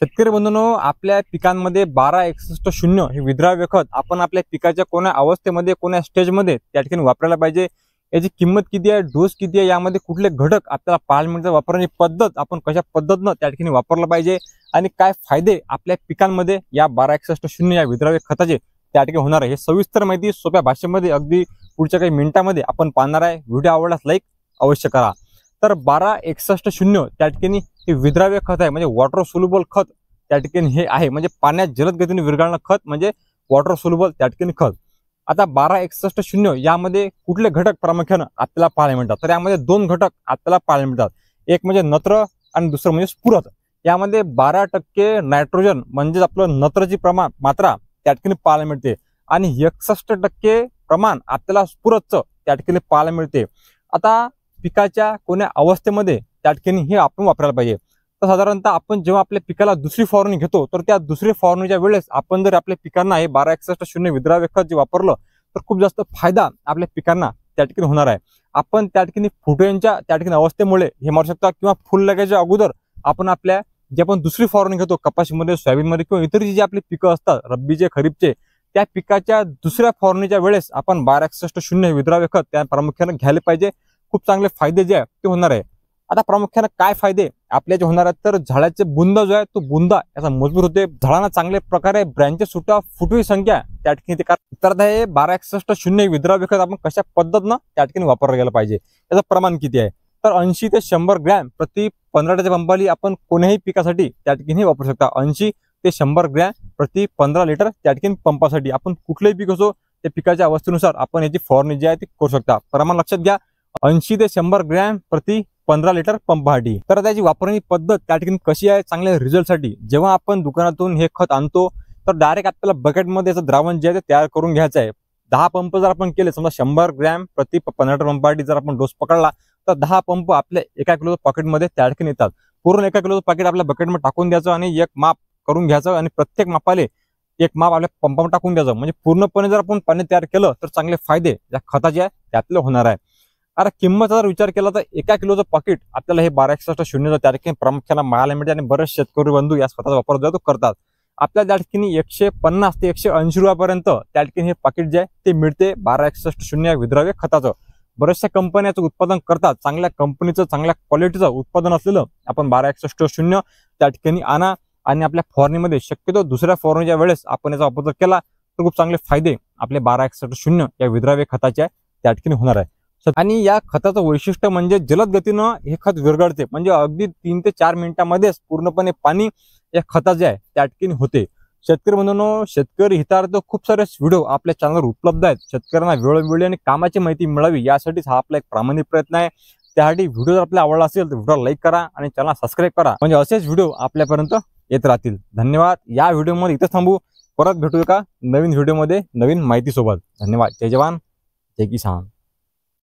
शेतकरी बंधूंनो, आपल्या पिकांमध्ये 12-61-0 हे विद्राव्य खत आपण आपल्या पिकाच्या कोणत्या अवस्थेमध्ये कोणत्या स्टेजमध्ये त्या ठिकाणी वापरायला पाहिजे, याची किंमत किती आहे, डोस किती आहे, यामध्ये कुठले घटक आपल्याला पाहायला मिळतात, वापरण्याची पद्धत आपण कशा पद्धतीने त्या ठिकाणी वापरलं पाहिजे आणि काय फायदे आपल्या पिकांमध्ये या 12-61-0 या विद्राव्य खताचे त्या ठिकाणी होणार आहे, हे सविस्तर माहिती सोप्या भाषेमध्ये अगदी पुढच्या काही मिनिटांमध्ये आपण पाहणार आहे। व्हिडिओ आवडल्यास लाईक अवश्य करा। तर 12-61-0 त्या ठिकाणी हे विद्राव्य खत आहे, म्हणजे वॉटर सोल्युबल खत त्या ठिकाणी हे आहे, म्हणजे पाण्यात जलद गतीने विरघळणारं खत म्हणजे वॉटर सोल्युबल त्या ठिकाणी खत। आता 12-61-0 यामध्ये कुठले घटक प्रामुख्याने आपल्याला पाहायला मिळतात, तर यामध्ये दोन घटक आपल्याला पाहायला मिळतात, एक म्हणजे नत्र आणि दुसरं म्हणजे स्फुरद। यामध्ये 12% नायट्रोजन म्हणजे आपलं नत्रची मात्रा त्या ठिकाणी पाहायला मिळते आणि 61% प्रमाण आपल्याला स्फुरदचं त्या ठिकाणी पाहायला मिळते। आता पिकाच्या कोण्या अवस्थेमध्ये त्या ठिकाणी हे आपण वापरायला पाहिजे, तर साधारणतः आपण जेव्हा आपल्या पिकाला दुसरी फवारणी घेतो, तर त्या दुसरी फवारणीच्या वेळेस आपण जर आपल्या पिकांना हे 12-61-0 विद्राव्य खत जे वापरलं तर खूप जास्त फायदा आपल्या पिकांना त्या ठिकाणी होणार आहे। आपण त्या ठिकाणी फुटव्यांच्या त्या ठिकाणी अवस्थेमुळे हे मारू शकता, किंवा फुल लगायच्या अगोदर आपण आपल्या जे आपण दुसरी फवारणी घेतो कपाशीमध्ये, सोयाबीनमध्ये किंवा इतर जी आपली पिकं असतात रब्बीचे खरीपचे, त्या पिकाच्या दुसऱ्या फवारणीच्या वेळेस आपण 12-61-0 विद्राव्य खत त्या प्रामुख्याने घ्यायला पाहिजे। खूप चांगले फायदे जे आहे ते होणार आहे। आता प्रामुख्याने काय फायदे आपल्या जे होणार आहेत, तर झाडाचे बुंदा जो आहे तो बुंदा याचा मजबूत होते, झाडांना चांगल्या प्रकारे ब्रँचेस सुटा, फुटवी संख्या त्या ठिकाणी तर हे 12-61-0 विद्राव्य खत आपण कशा पद्धतीने त्या ठिकाणी वापरलं गेलं पाहिजे, याचं प्रमाण किती आहे, तर 80 ते 100 ग्रॅम प्रति 15 पंपाली आपण कोणत्याही पिकासाठी त्या ठिकाणी वापरू शकता। 80 ते 100 ग्रॅम प्रति 15 लिटर त्या ठिकाणी पंपासाठी आपण कुठलेही पीक असो त्या पिकाच्या अवस्थेनुसार आपण याची फवारणी जी आहे ती करू शकता। प्रमाण लक्षात घ्या, 80 ते 100 ग्रॅम प्रति 15 लिटर पंपासाठी। तर त्याची वापरणी पद्धत त्या ठिकाणी कशी आहे चांगल्या रिझल्टसाठी, जेव्हा आपण दुकानातून हे खत आणतो तर डायरेक्ट आपल्याला बकेटमध्ये याचं द्रावण जे आहे ते तयार करून घ्यायचं आहे। 10 पंप जर आपण केले, समजा 100 ग्रॅम प्रति 15 लिटर पंपासाठी जर आपण डोस पकडला, तर 10 पंप आपल्या 1 किलो पॉकेटमध्ये त्या ठिकाणी येतात। पूर्ण 1 किलो पॉकेट आपल्या बकेटमध्ये टाकून द्यायचं आणि एक माप करून घ्यायचं आणि प्रत्येक मापाले एक माप आपल्या पंपामध्ये टाकून द्यायचं, म्हणजे पूर्णपणे जर आपण पाणी तयार केलं तर चांगले फायदे या खताचे आहे त्यातले होणार आहे। आता किंमतचा जर विचार केला तर 1 किलोचं पॉकेट आपल्याला हे 12-61-0 त्या ठिकाणी प्रामुख्याने मिळायला मिळते आणि बरेच शेतकरी बंधू या खताचा वापर जो करतात। आपल्या त्या ठिकाणी 150 ते 180 रुपयापर्यंत त्या ठिकाणी हे पॉकेट जे आहे ते मिळते 12-61-0 या विद्राव्य खताचं। बऱ्याचशा कंपन्याचं उत्पादन करतात, चांगल्या कंपनीचं चांगल्या क्वालिटीचं उत्पादन असलेलं आपण 12-61-0 त्या ठिकाणी आणा आणि आपल्या फवारणीमध्ये शक्यतो दुसऱ्या फवारणीच्या वेळेस आपण याचा वापर केला तर खूप चांगले फायदे आपले 12-61-0 या विद्राव्य खताचे त्या ठिकाणी होणार आहे। आणि या खताचं वैशिष्ट्य म्हणजे जलद गतीनं हे खत विरघळते, म्हणजे अगदी 3 ते 4 मिनिटांमध्येच पूर्णपणे पाणी या खताचे आहे त्या ठिकाणी होते। शेतकरी बंधूंनो, शेतकरी हितार्थ खूप सारे व्हिडिओ आपल्या चॅनलवर उपलब्ध आहेत। शेतकऱ्यांना वेळोवेळी आणि कामाची माहिती मिळावी यासाठीच हा आपला एक प्रामाणिक प्रयत्न आहे। त्यासाठी व्हिडिओ जर आपल्याला आवडला असेल तर व्हिडिओला लाईक करा आणि चॅनल सबस्क्राईब करा, म्हणजे असेच व्हिडिओ आपल्यापर्यंत येत राहतील। धन्यवाद। या व्हिडिओमध्ये इथं थांबू, परत भेटू एका नवीन व्हिडिओमध्ये नवीन माहिती सोबत। धन्यवाद। जय जवान जय किसान।